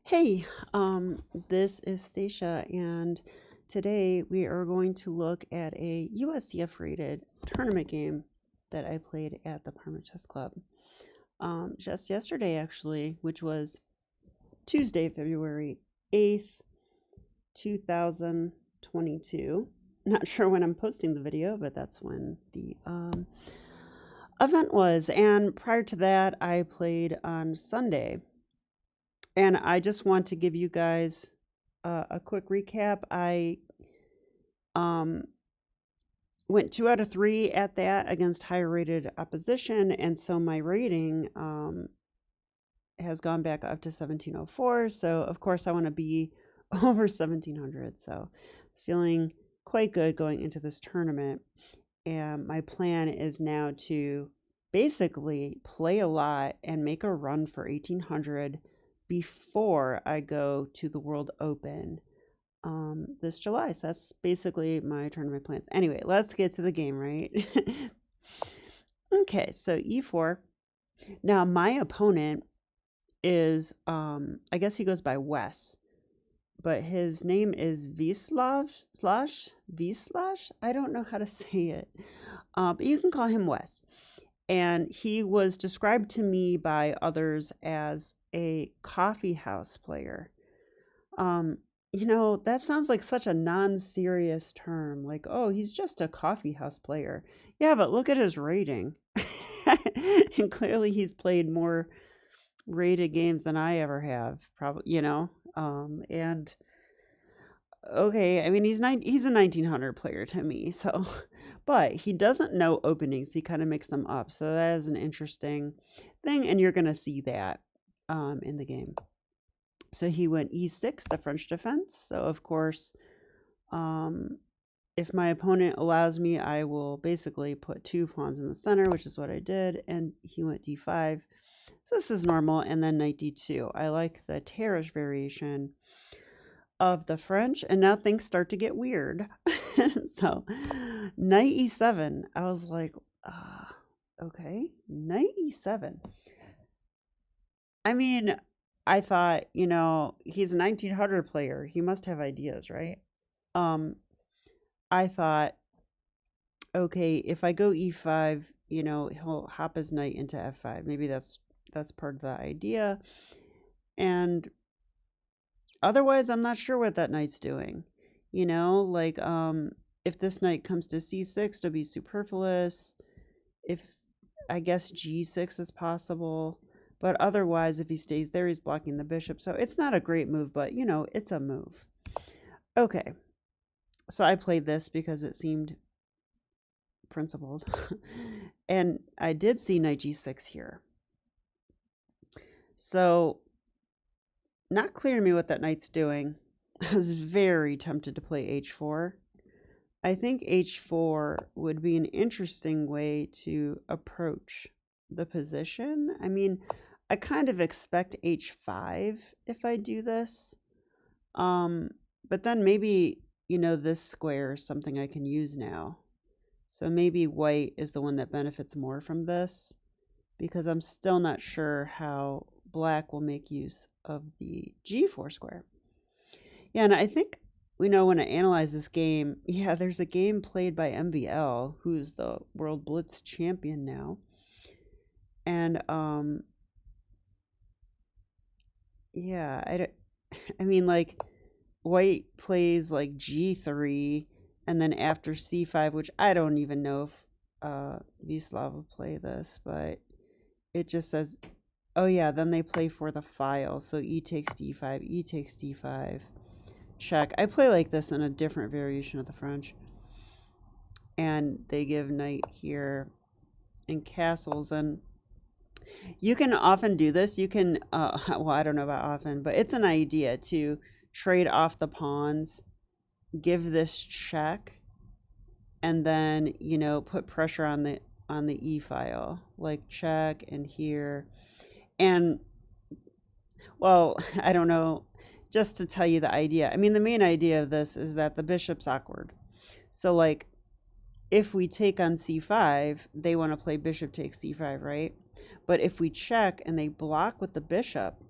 Hey, this is Stacia, and today we are going to look at a USCF rated tournament game that I played at the Parma Chess Club just yesterday, actually, which was Tuesday, February 8th, 2022. Not sure when I'm posting the video, but that's when the event was. And prior to that, I played on Sunday. And I just want to give you guys a quick recap. I um, went 2 out of 3 at that against higher rated opposition. And so my rating has gone back up to 1704. So, of course, I want to be over 1700. So, it's feeling quite good going into this tournament. And my plan is now to basically play a lot and make a run for 1800 before I go to the World Open this July. So that's basically my tournament plans. Anyway, let's get to the game, right? Okay, so e4. Now my opponent is, I guess he goes by Wes, but his name is Vislash. I don't know how to say it, but you can call him Wes. And he was described to me by others as a coffee house player. That sounds like such a non-serious term. Like, oh, he's just a coffee house player. Yeah, but look at his rating. And clearly he's played more rated games than I ever have, probably, and okay, I mean, he's a 1900 player to me, so, but he doesn't know openings. He kind of makes them up. So that is an interesting thing, and you're going to see that in the game. So he went e6, the French defense. So, of course, if my opponent allows me, I will basically put 2 pawns in the center, which is what I did, and he went d5. So this is normal, and then knight d2. I like the Tarrasch variation of the French, and now things start to get weird. So knight e7, I was like, okay, knight e7. I mean, I thought, he's a 1900 player. He must have ideas, right? I thought, okay, if I go e5, he'll hop his knight into f5. Maybe that's part of the idea. And otherwise, I'm not sure what that knight's doing. If this knight comes to c6, it'll be superfluous. If, I guess, g6 is possible. But otherwise, if he stays there, he's blocking the bishop. So it's not a great move, but, it's a move. Okay. So I played this because it seemed principled. And I did see knight g6 here. So not clear to me what that knight's doing. I was very tempted to play h4. I think h4 would be an interesting way to approach the position. I mean, I kind of expect h5 if I do this. But then maybe, this square is something I can use now. So maybe white is the one that benefits more from this, because I'm still not sure how black will make use of the g4 square. Yeah, and I think, when I analyze this game, yeah, there's a game played by MBL, who's the World Blitz champion now. And, yeah, I mean, like, white plays, like, g3, and then after c5, which I don't even know if Vislav will play this, but it just says, oh, yeah, then they play for the file. So e takes d5, e takes d5, check. I play like this in a different variation of the French. And they give knight here and castles, and you can often do this. You can, well, I don't know about often, but it's an idea to trade off the pawns, give this check, and then, put pressure on the e file, like check and here. And, well, I don't know, just to tell you the idea. I mean, the main idea of this is that the bishop's awkward. So, like, if we take on c5, they want to play bishop takes c5, right? But if we check and they block with the bishop,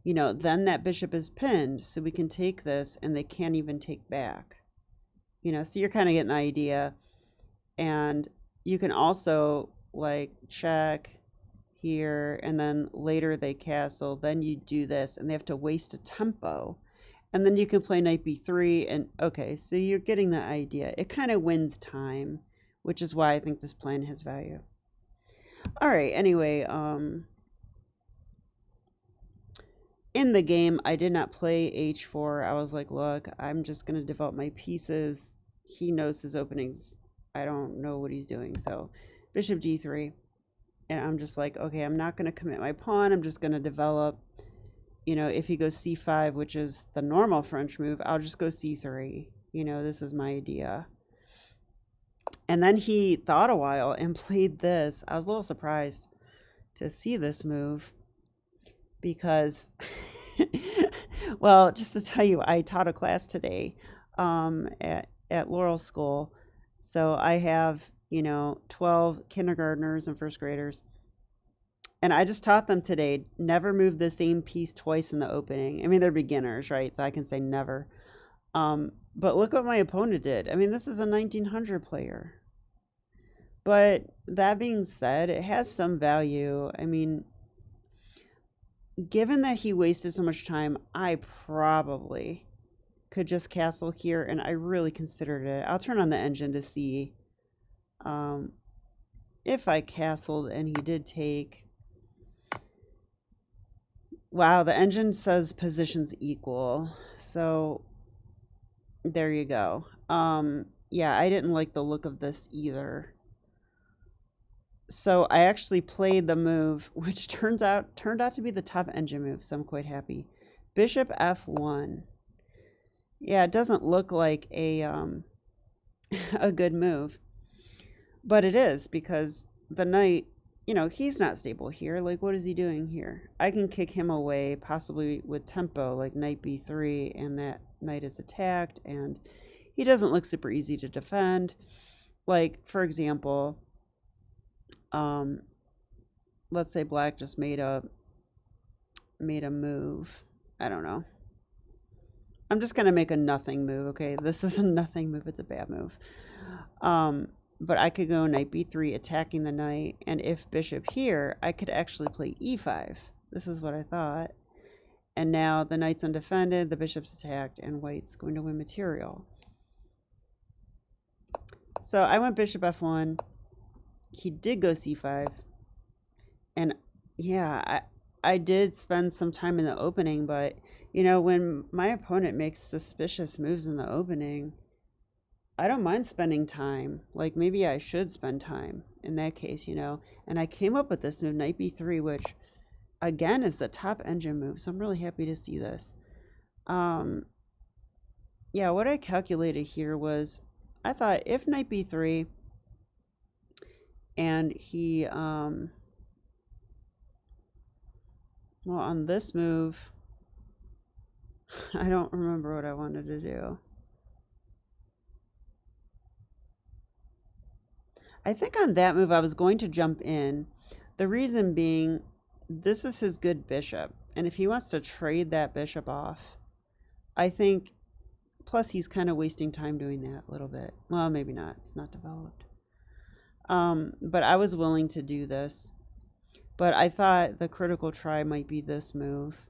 you know, then that bishop is pinned, so we can take this and they can't even take back. You know, so you're kind of getting the idea. And you can also like check here, and then later they castle, then you do this, and they have to waste a tempo. And then you can play knight b3, and okay, so you're getting the idea. It kind of wins time, which is why I think this plan has value. All right, anyway, in the game, I did not play h4. I was like, look, I'm just going to develop my pieces. He knows his openings. I don't know what he's doing. So bishop g3. And I'm just like, okay, I'm not going to commit my pawn. I'm just going to develop. You know, if he goes c5, which is the normal French move, I'll just go c3. You know, this is my idea. And then he thought a while and played this. I was a little surprised to see this move because, well, just to tell you, I taught a class today at Laurel School. So I have, you know, 12 kindergartners and first graders. And I just taught them today, never move the same piece twice in the opening. I mean, they're beginners, right? So I can say never. But look what my opponent did. I mean, this is a 1900 player. But that being said, it has some value. I mean, given that he wasted so much time, I probably could just castle here, and I really considered it. I'll turn on the engine to see if I castled and he did take. Wow, the engine says positions equal. So there you go. Yeah, I didn't like the look of this either. So I actually played the move, which turned out to be the top engine move, so I'm quite happy. Bishop f1. Yeah, it doesn't look like a a good move. But it is, because the knight, you know, he's not stable here. Like, what is he doing here? I can kick him away, possibly with tempo, like knight b3, and that knight is attacked, and he doesn't look super easy to defend. Like, for example, let's say black just made a move. I don't know. I'm just going to make a nothing move, okay? This is a nothing move. It's a bad move. But I could go knight b3, attacking the knight, and if bishop here, I could actually play e5. This is what I thought. And now the knight's undefended, the bishop's attacked, and white's going to win material. So I went bishop f1. He did go c5. And yeah, I did spend some time in the opening, but, you know, when my opponent makes suspicious moves in the opening, I don't mind spending time. Like, maybe I should spend time in that case, you know. And I came up with this move, knight b3, which, again, is the top engine move. So I'm really happy to see this. Yeah, what I calculated here was, I thought if knight b3 and he, well, on this move, I don't remember what I wanted to do. I think on that move I was going to jump in. The reason being, this is his good bishop. And if he wants to trade that bishop off, I think, plus he's kind of wasting time doing that a little bit. Well, maybe not. It's not developed. But I was willing to do this. But I thought the critical try might be this move,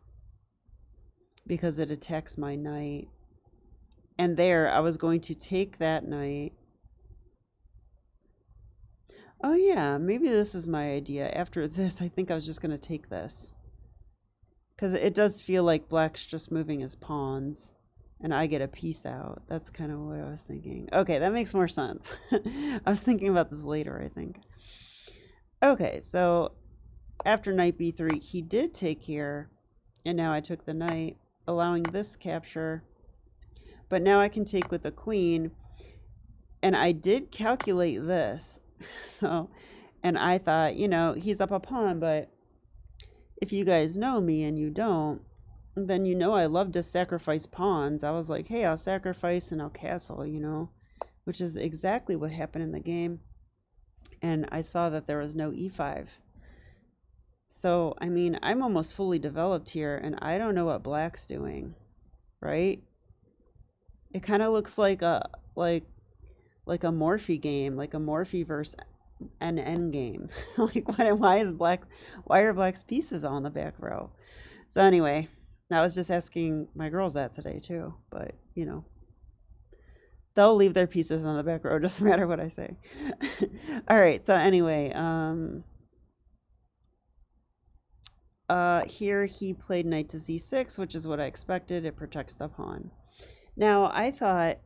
because it attacks my knight. And there, I was going to take that knight. Oh yeah, maybe this is my idea. After this, I think I was just going to take this. Because it does feel like black's just moving his pawns, and I get a piece out. That's kind of what I was thinking. Okay, that makes more sense. I was thinking about this later, I think. Okay, so after knight b3, he did take here, and now I took the knight, allowing this capture. But now I can take with the queen, and I did calculate this. So, and I thought, you know, he's up a pawn, but if you guys know me and you don't, then you know I love to sacrifice pawns. I was like, hey, I'll sacrifice and I'll castle, you know, which is exactly what happened in the game. And I saw that there was no e5. So, I mean, I'm almost fully developed here, and I don't know what black's doing, right? It kind of looks like like a Morphe game, like a Morphe versus an N game. Like, why are black's pieces all in the back row? So anyway, I was just asking my girls that today too, but you know, they'll leave their pieces on the back row, doesn't matter what I say. All right, so anyway, here he played knight to c6, which is what I expected. It protects the pawn. Now, I thought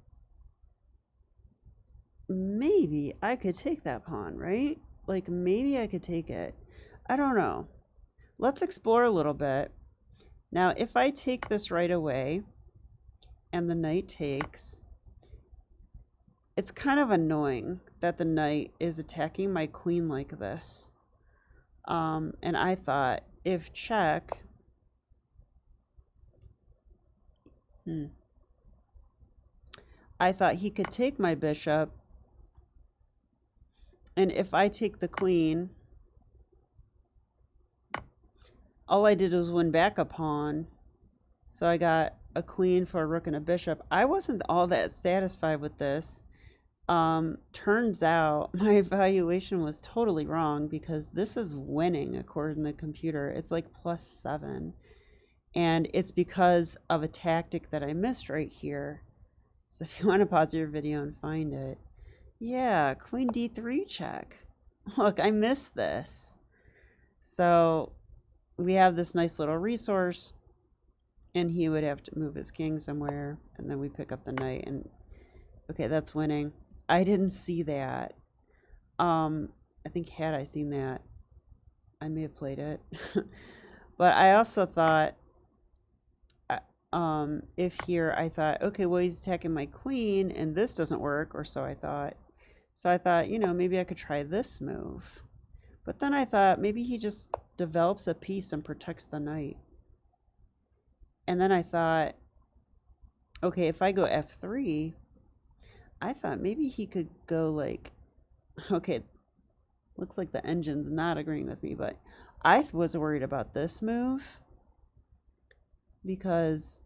maybe I could take that pawn, right? Like, maybe I could take it. I don't know. Let's explore a little bit. Now, if I take this right away and the knight takes, it's kind of annoying that the knight is attacking my queen like this. And I thought, if check, I thought he could take my bishop, and if I take the queen, all I did was win back a pawn. So I got a queen for a rook and a bishop. I wasn't all that satisfied with this. Turns out my evaluation was totally wrong, because this is winning according to the computer. It's like +7. And it's because of a tactic that I missed right here. So if you want to pause your video and find it. Yeah, queen d3 check. Look, I missed this. So we have this nice little resource, and he would have to move his king somewhere, and then we pick up the knight, and okay, that's winning. I didn't see that. I think had I seen that, I may have played it. But I also thought, if here I thought, okay, well, he's attacking my queen and this doesn't work, or so I thought. So I thought, you know, maybe I could try this move. But then I thought maybe he just develops a piece and protects the knight. And then I thought, okay, if I go f3, I thought maybe he could go like, okay, looks like the engine's not agreeing with me, but I was worried about this move because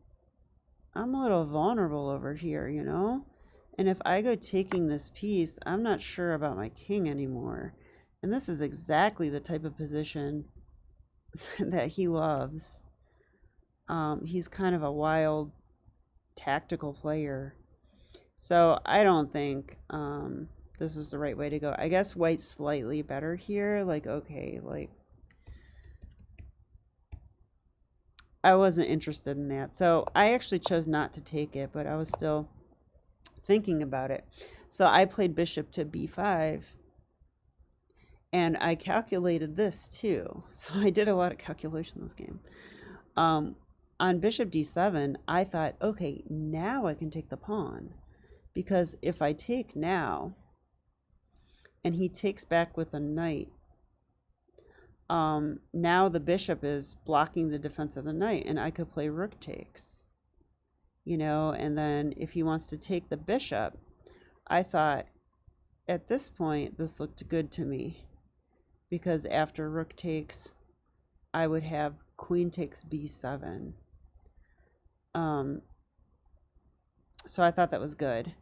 I'm a little vulnerable over here, you know? And if I go taking this piece, I'm not sure about my king anymore. And this is exactly the type of position that he loves. He's kind of a wild tactical player. So I don't think this is the right way to go. I guess white's slightly better here. Like, okay, like, I wasn't interested in that. So I actually chose not to take it, but I was still thinking about it. So I played bishop to b5, and I calculated this too. So I did a lot of calculation this game. On bishop d7, I thought, okay, now I can take the pawn, because if I take now and he takes back with a knight, now the bishop is blocking the defense of the knight, and I could play rook takes, you know. And then if he wants to take the bishop, I thought at this point this looked good to me, because after rook takes I would have queen takes b7. So I thought that was good.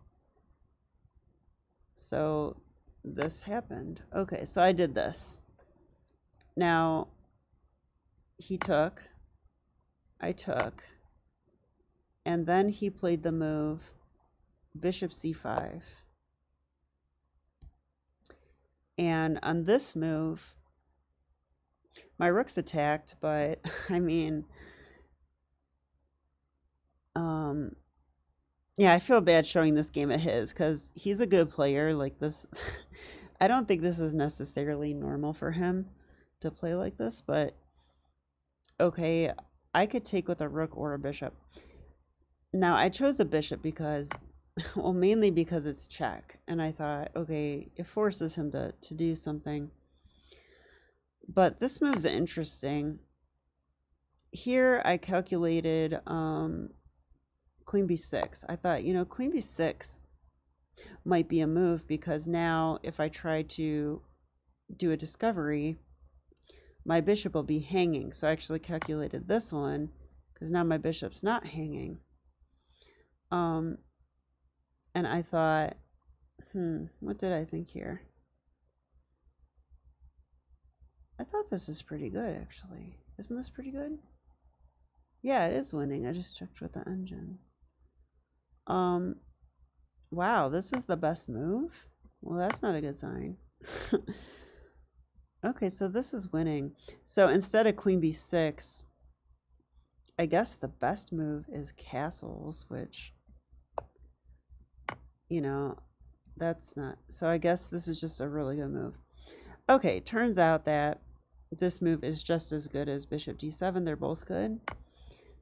So this happened. Okay, so I did this. Now he took, I took, and then he played the move bishop c5. And on this move, my rook's attacked, but I mean, yeah, I feel bad showing this game at his, because he's a good player. Like this, I don't think this is necessarily normal for him to play like this, but okay, I could take with a rook or a bishop. Now I chose a bishop because, well, mainly because it's check, and I thought, okay, it forces him to do something. But this move's interesting. Here I calculated queen b6. I thought, you know, queen b6 might be a move, because now if I try to do a discovery, my bishop will be hanging. So I actually calculated this one because now my bishop's not hanging. And I thought, what did I think here? I thought this is pretty good, actually. Isn't this pretty good? Yeah, it is winning. I just checked with the engine. Wow, this is the best move? Well, that's not a good sign. Okay, so this is winning. So instead of queen b6, I guess the best move is castles, which, you know, that's not. So I guess this is just a really good move. Okay, turns out that this move is just as good as bishop d7. They're both good.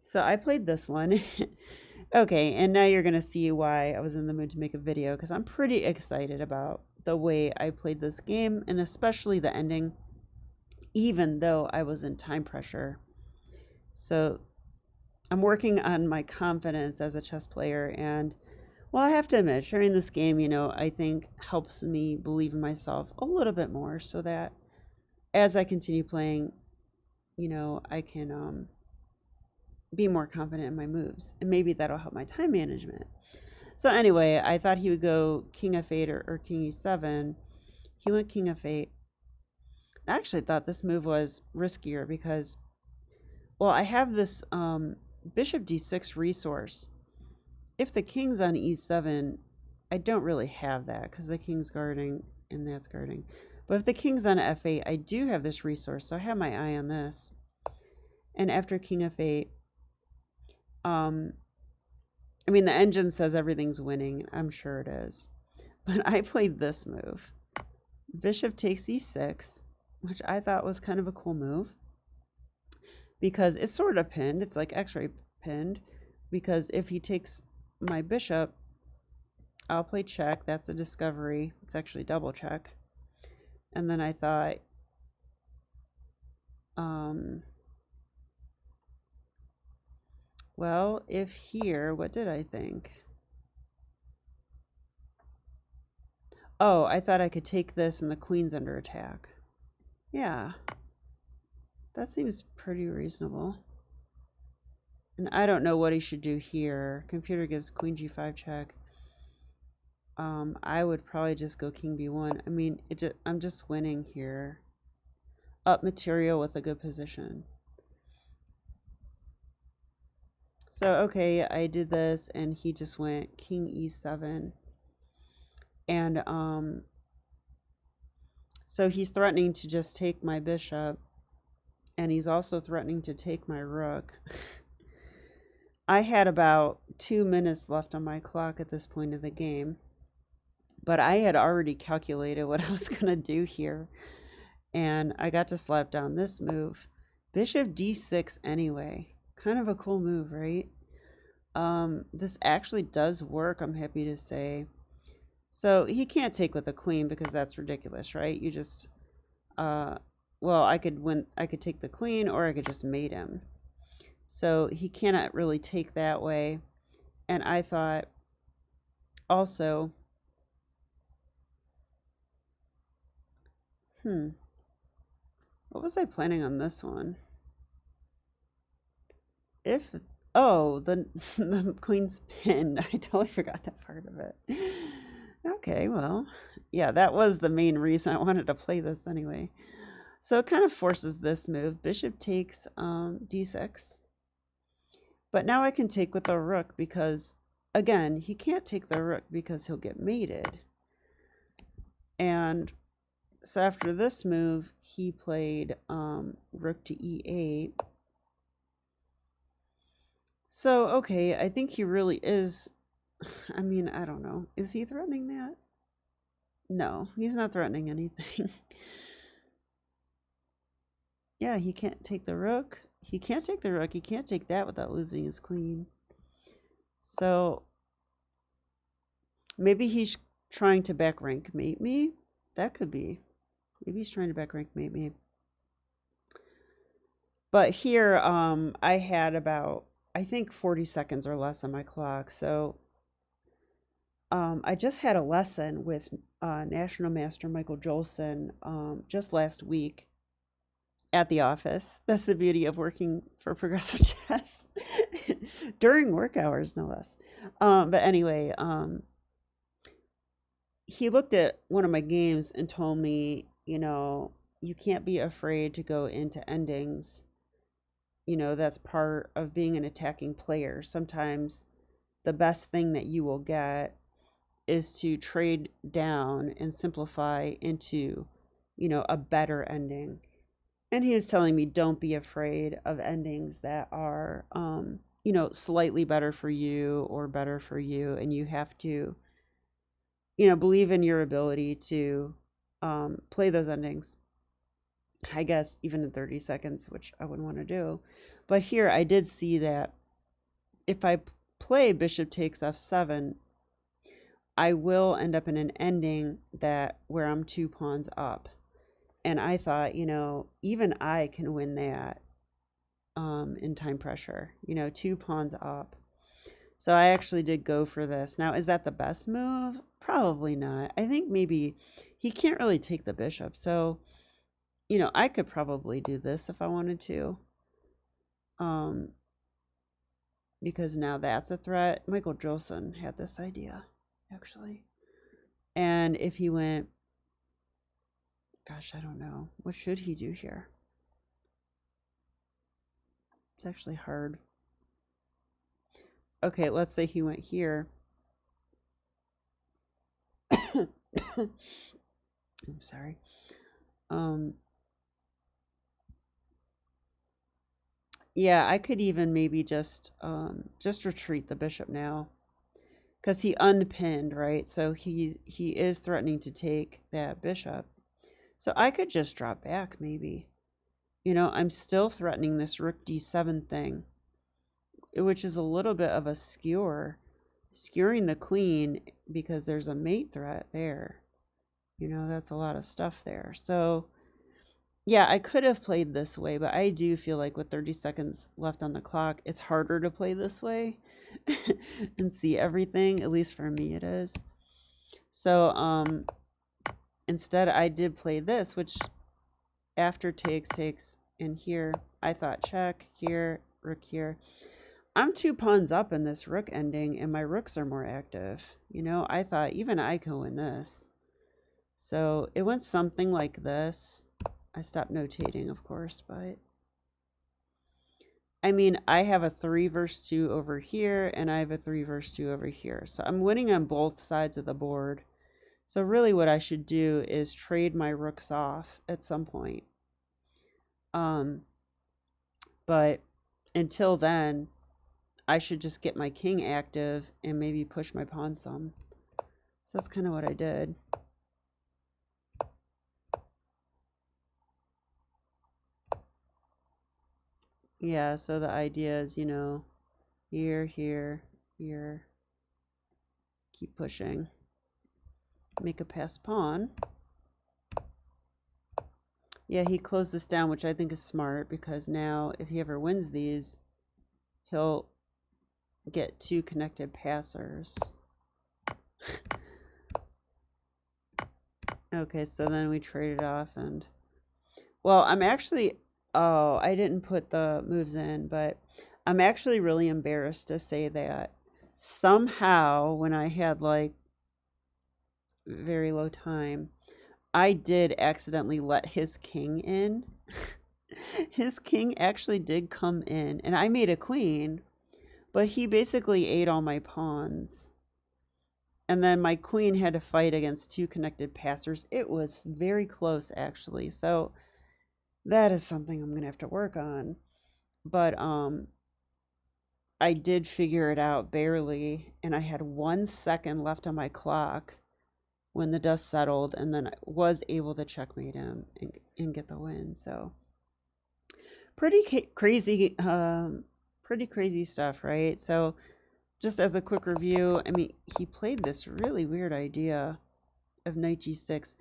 So I played this one. Okay, and now you're going to see why I was in the mood to make a video, because I'm pretty excited about the way I played this game, and especially the ending, even though I was in time pressure. So I'm working on my confidence as a chess player, and well, I have to admit, sharing this game, you know, I think helps me believe in myself a little bit more, so that as I continue playing, you know, I can be more confident in my moves, and maybe that'll help my time management. So anyway, I thought he would go king f8 or king e7. He went king f8. I actually thought this move was riskier because, well, I have this bishop d6 resource. If the king's on e7, I don't really have that because the king's guarding and that's guarding. But if the king's on f8, I do have this resource, so I have my eye on this. And after king f8, I mean, the engine says everything's winning. I'm sure it is. But I played this move. Bishop takes e6, which I thought was kind of a cool move, because it's sort of pinned. It's like x-ray pinned, because if he takes my bishop, I'll play check. That's a discovery. It's actually double check. And then I thought, well, if here, what did I think? Oh, I thought I could take this and the queen's under attack. Yeah, that seems pretty reasonable. And I don't know what he should do here. Computer gives queen g5 check. I would probably just go king b1. I mean, I'm just winning here. Up material with a good position. So, okay, I did this, and he just went king e7. And, so he's threatening to just take my bishop, and he's also threatening to take my rook. I had about 2 minutes left on my clock at this point of the game, but I had already calculated what I was going to do here, and I got to slap down this move. Bishop d6 anyway. Kind of a cool move, right? This actually does work, I'm happy to say. So he can't take with the queen because that's ridiculous, right? You just, well, I could take the queen, or I could just mate him. So he cannot really take that way. And I thought also, what was I planning on this one? If, oh, the queen's pinned. I totally forgot that part of it. Okay, well, yeah, that was the main reason I wanted to play this anyway. So it kind of forces this move. Bishop takes d6. But now I can take with the rook because, again, he can't take the rook because he'll get mated. And so after this move, he played rook to e8. So, okay, I think he really is, I mean, I don't know. Is he threatening that? No, he's not threatening anything. Yeah, he can't take the rook. He can't take the rook. He can't take that without losing his queen. So, maybe he's trying to back rank mate me. That could be. Maybe he's trying to back rank mate me. But here, I had about, I think 40 seconds or less on my clock. So I just had a lesson with National Master Michael Jolson just last week. at the office. That's the beauty of working for Progressive Chess during work hours, no less. But anyway, he looked at one of my games and told me, you can't be afraid to go into endings. That's part of being an attacking player. Sometimes the best thing that you will get is to trade down and simplify into, a better ending. And he was telling me, don't be afraid of endings that are, slightly better for you or better for you. And you have to, believe in your ability to play those endings. I guess even in 30 seconds, which I wouldn't want to do. But here I did see that if I play bishop takes f7, I will end up in an ending where I'm 2 pawns up. And I thought, even I can win that in time pressure, 2 pawns up. So I actually did go for this. Now, is that the best move? Probably not. I think maybe he can't really take the bishop. So, I could probably do this if I wanted to. Because now that's a threat. Michael Jolson had this idea, actually. And if he went, gosh, I don't know. What should he do here? It's actually hard. Okay, let's say he went here. I'm sorry. Yeah, I could even maybe just retreat the bishop now, because he unpinned, right? So he is threatening to take that bishop. So I could just drop back maybe. I'm still threatening this rook d7 thing, which is a little bit of a skewering the queen, because there's a mate threat there. That's a lot of stuff there. So yeah, I could have played this way, but I do feel like with 30 seconds left on the clock, it's harder to play this way and see everything. At least for me it is. So instead I did play this, which after takes, and here I thought check, here, rook here. I'm 2 pawns up in this rook ending, and my rooks are more active. I thought even I can win this. So it went something like this. I stopped notating, of course, but I mean, I have a 3 versus 2 over here, and I have a 3 versus 2 over here. So I'm winning on both sides of the board. So really what I should do is trade my rooks off at some point. But until then, I should just get my king active and maybe push my pawn some. So that's kind of what I did. Yeah, so the idea is, here, here, here. Keep pushing. Make a passed pawn. Yeah, he closed this down, which I think is smart, because now if he ever wins these, he'll get 2 connected passers. Okay, so then we traded off, and well, I'm actually, oh, I didn't put the moves in, but I'm actually really embarrassed to say that somehow when I had like very low time, I did accidentally let his king in. His king actually did come in, and I made a queen, but he basically ate all my pawns. And then my queen had to fight against 2 connected passers. It was very close, actually. So that is something I'm going to have to work on. But I did figure it out barely, and I had 1 second left on my clock when the dust settled, and then I was able to checkmate him and get the win. So pretty crazy stuff, right? So just as a quick review, I mean, he played this really weird idea of knight g6.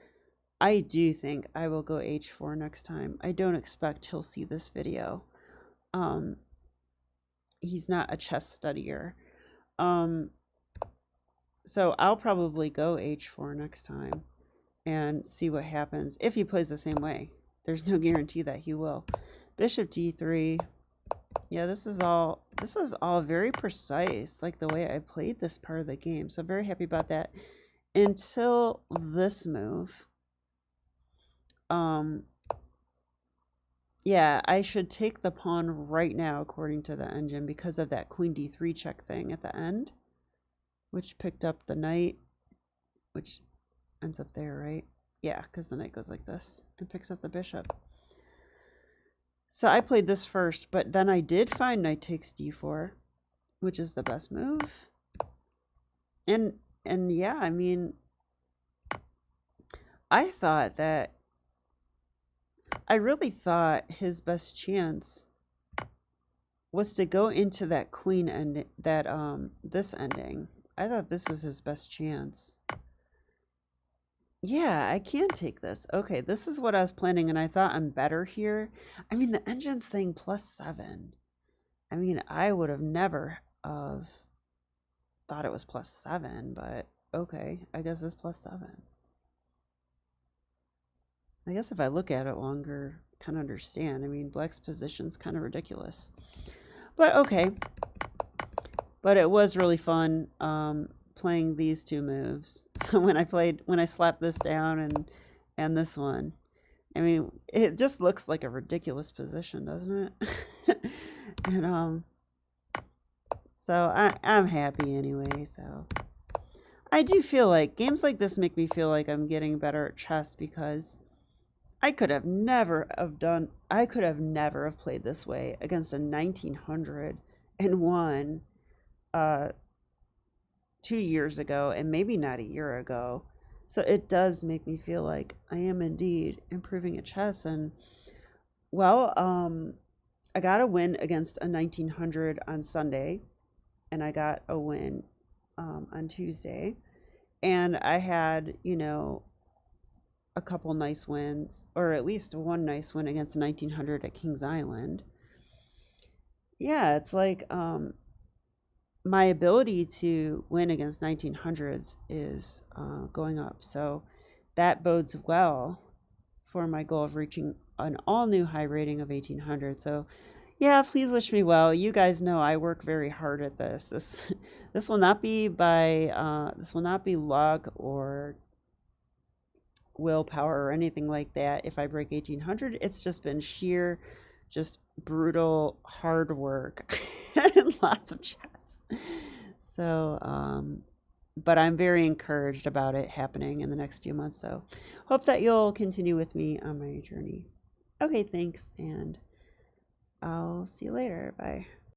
I do think I will go h4 next time. I don't expect he'll see this video. He's not a chess studier. So I'll probably go h4 next time and see what happens if he plays the same way. there's no guarantee that he will. Bishop d3. Yeah, this is all very precise, like the way I played this part of the game. So I'm very happy about that. Until this move. Yeah, I should take the pawn right now according to the engine because of that queen d3 check thing at the end, which picked up the knight, which ends up there, right? Yeah, because the knight goes like this and picks up the bishop. So I played this first, but then I did find knight takes d4, which is the best move. And yeah, I mean, I really thought his best chance was to go into that queen and that this ending. I thought this was his best chance. Yeah, I can take this. Okay, this is what I was planning, and I thought I'm better here. I mean, the engine's saying +7. I mean, I would have never thought it was +7, but okay, I guess it's +7. I guess if I look at it longer, I kind of understand. I mean, black's position's kind of ridiculous. But okay. But it was really fun playing these two moves. So when I slapped this down and this one, I mean, it just looks like a ridiculous position, doesn't it? And so I'm happy anyway. So I do feel like games like this make me feel like I'm getting better at chess because I could have never have played this way against a 1901 2 years ago, and maybe not a year ago. So it does make me feel like I am indeed improving at chess. And well, I got a win against a 1900 on Sunday, and I got a win on Tuesday, and I had, you know, a couple nice wins, or at least one nice win against 1900 at Kings Island. Yeah, it's like my ability to win against 1900s is going up. So that bodes well for my goal of reaching an all new high rating of 1800. So yeah, please wish me well. You guys know I work very hard at this. This will not be luck or willpower or anything like that. If I break 1800, it's just been sheer, just brutal hard work and lots of chess. So but I'm very encouraged about it happening in the next few months. So hope that you'll continue with me on my journey. Okay, thanks, and I'll see you later. Bye.